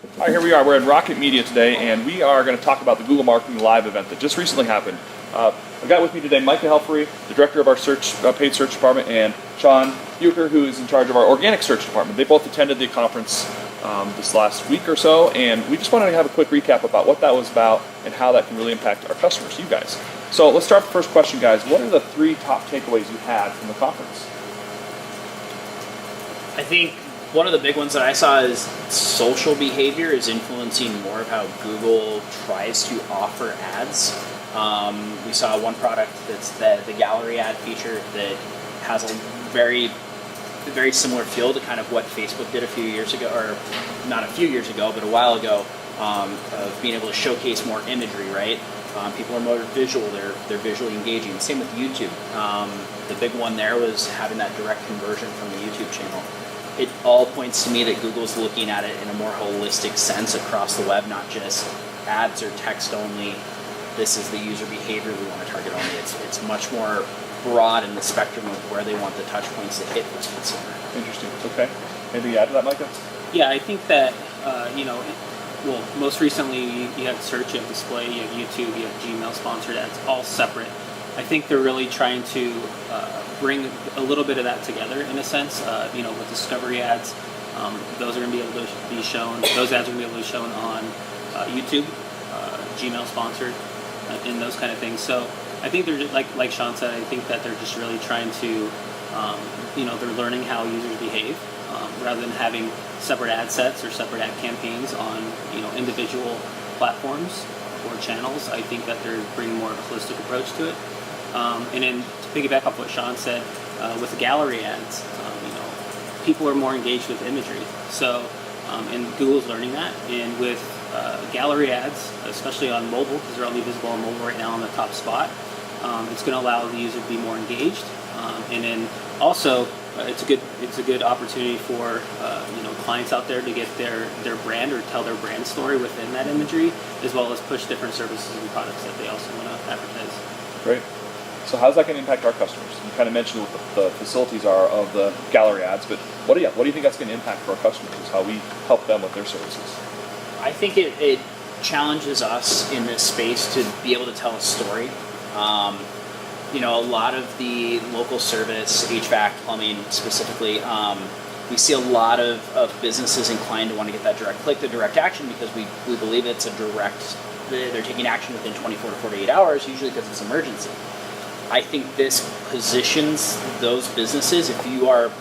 All right, here we are. We're at Rocket Media today, and we are going to talk about the Google Marketing Live event that just recently happened. I've got with me today Micah Helfrey, the director of our paid search department, and Sean Bucher, who is in charge of our organic search department. They both attended the conference this last week or so, and we just wanted to have a quick recap about what that was about and how that can really impact our customers, you guys. So let's start with the first question, guys. What are the 3 top takeaways you had from the conference? I think one of the big ones that I saw is social behavior is influencing more of how Google tries to offer ads. We saw one product that's the gallery ad feature that has a very, very similar feel to kind of what Facebook did a few years ago, or not a few years ago, but a while ago, of being able to showcase more imagery, right? People are more visual, they're visually engaging. Same with YouTube. The big one there was having that direct conversion from the YouTube channel. It all points to me that Google's looking at it in a more holistic sense across the web, not just ads or text only. This is the user behavior we want to target only. It's much more broad in the spectrum of where they want the touch points to hit this consumer. Interesting. Okay. Anything to add to that, Micah? Yeah, I think that, most recently you have search, you have display, you have YouTube, you have GML sponsored ads, all separate. I think they're really trying to bring a little bit of that together in a sense. With discovery ads, those are going to be able to be shown. Those ads are going to be able to be shown on YouTube, Gmail sponsored, and those kind of things. So I think they're just, like Sean said. I think that they're just really trying to, they're learning how users behave rather than having separate ad sets or separate ad campaigns on individual platforms or channels. I think that they're bringing more of a holistic approach to it. And then to piggyback off what Sean said, with the gallery ads, people are more engaged with imagery. So, and Google's learning that. And with gallery ads, especially on mobile, because they're only visible on mobile right now on the top spot, it's going to allow the user to be more engaged. And then also, it's a good opportunity for clients out there to get their brand or tell their brand story within that imagery, as well as push different services and products that they also want to advertise. Great. So how's that going to impact our customers? You kind of mentioned what the facilities are of the gallery ads, but what do you think that's going to impact for our customers? Is how we help them with their services? I think it challenges us in this space to be able to tell a story. A lot of the local service, HVAC, plumbing specifically, we see a lot of businesses inclined to want to get that direct click, the direct action, because we believe it's a direct, they're taking action within 24 to 48 hours, usually because it's emergency. I think this positions those businesses, if you are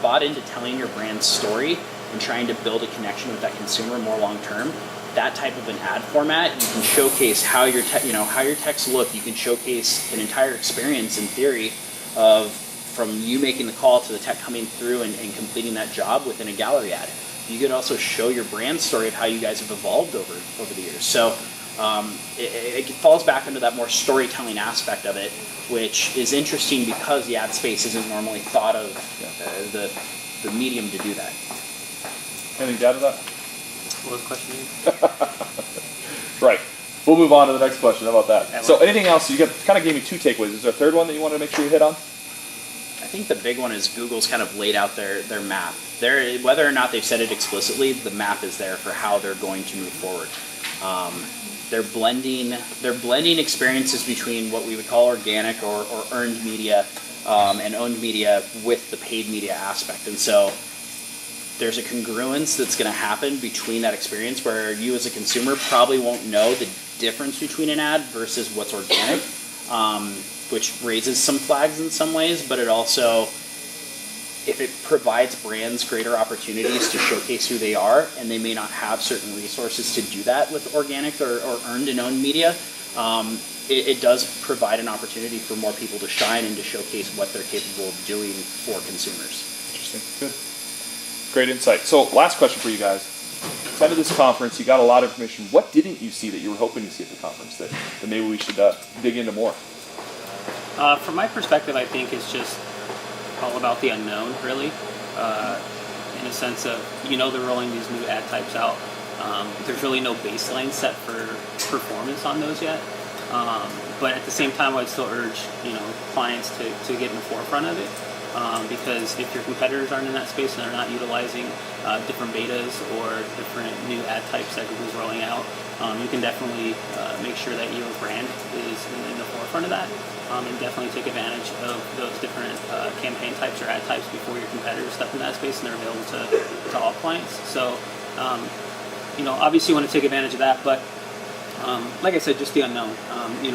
bought into telling your brand story and trying to build a connection with that consumer more long term, that type of an ad format, you can showcase how your texts look. You can showcase an entire experience in theory of from you making the call to the tech coming through and completing that job within a gallery ad. You could also show your brand story of how you guys have evolved over the years. So it falls back into that more storytelling aspect of it, which is interesting because the ad space isn't normally thought of the medium to do that. Anything to add to that? What was the question? Right. We'll move on to the next question. How about that? So anything else? You kind of gave me 2 takeaways. Is there a third one that you wanted to make sure you hit on? I think the big one is Google's kind of laid out their map. Whether or not they've said it explicitly, the map is there for how they're going to move forward. They're blending experiences between what we would call organic or earned media and owned media with the paid media aspect. And so there's a congruence that's going to happen between that experience where you as a consumer probably won't know the difference between an ad versus what's organic, which raises some flags in some ways, but it also, if it provides brands greater opportunities to showcase who they are, and they may not have certain resources to do that with organic or earned and owned media, it does provide an opportunity for more people to shine and to showcase what they're capable of doing for consumers. Interesting. Good. Great insight. So last question for you guys. Attended this conference, you got a lot of information. What didn't you see that you were hoping to see at the conference that maybe we should dig into more? From my perspective, I think it's just all about the unknown, really, in a sense of, they're rolling these new ad types out. There's really no baseline set for performance on those yet. But at the same time, I'd still urge, clients to get in the forefront of it. because if your competitors aren't in that space and they're not utilizing different betas or different new ad types that Google's rolling out, you can definitely make sure that your brand is in the forefront of that, and definitely take advantage of those different campaign types or ad types before your competitors step in that space and they're available to all clients. So, obviously you want to take advantage of that, but like I said, just the unknown.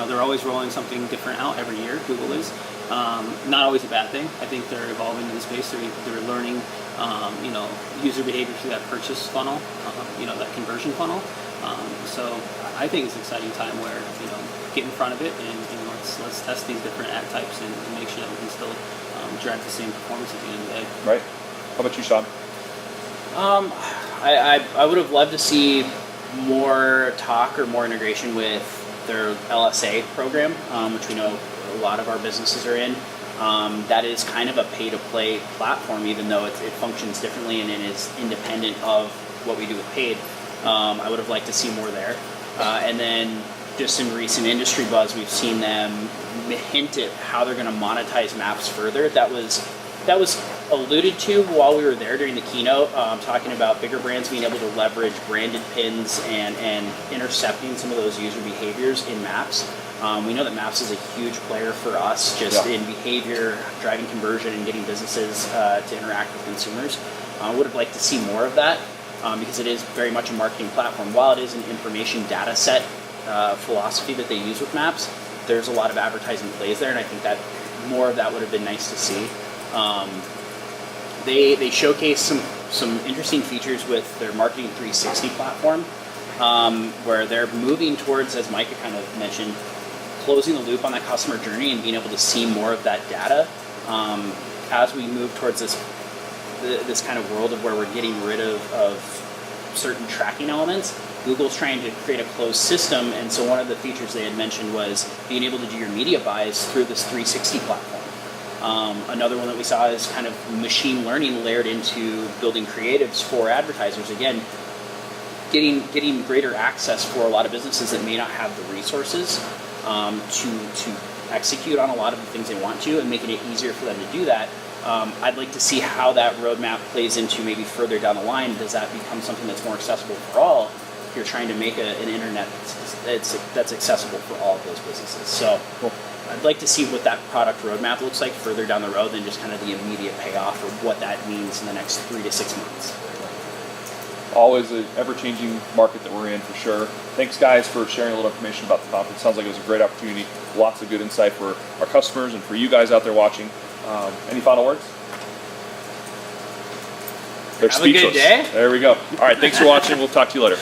They're always rolling something different out every year. Google is not always a bad thing. I think they're evolving in the space. They're learning, user behavior through that purchase funnel, that conversion funnel. So I think it's an exciting time where get in front of it and let's test these different ad types and make sure that we can still drive the same performance at the end of the day. Right. How about you, Sean? I would have loved to see more talk or more integration with their LSA program, which we know a lot of our businesses are in. That is kind of a pay-to-play platform, even though it functions differently and it is independent of what we do with paid. I would have liked to see more there. And then just in recent industry buzz, we've seen them hint at how they're going to monetize maps further. That was alluded to while we were there during the keynote, talking about bigger brands being able to leverage branded pins and intercepting some of those user behaviors in maps. We know that maps is a huge player for us just in behavior, driving conversion, and getting businesses to interact with consumers. I would have liked to see more of that because it is very much a marketing platform. While it is an information data set philosophy that they use with maps, there's a lot of advertising plays there, and I think that more of that would have been nice to see. They showcase some interesting features with their Marketing 360 platform, where they're moving towards, as Micah kind of mentioned, closing the loop on that customer journey and being able to see more of that data as we move towards this kind of world of where we're getting rid of certain tracking elements. Google's trying to create a closed system, and so one of the features they had mentioned was being able to do your media buys through this 360 platform. Another one that we saw is kind of machine learning layered into building creatives for advertisers. Again, getting greater access for a lot of businesses that may not have the resources to execute on a lot of the things they want to, and making it easier for them to do that. I'd like to see how that roadmap plays into maybe further down the line. Does that become something that's more accessible for all if you're trying to make an internet that's accessible for all of those businesses? So cool. I'd like to see what that product roadmap looks like further down the road than just kind of the immediate payoff or what that means in the next 3 to 6 months. Always an ever-changing market that we're in, for sure. Thanks, guys, for sharing a little information about the conference. Sounds like it was a great opportunity. Lots of good insight for our customers and for you guys out there watching. Any final words? They're Have speechless. a good day. There we go. All right, thanks for watching. We'll talk to you later.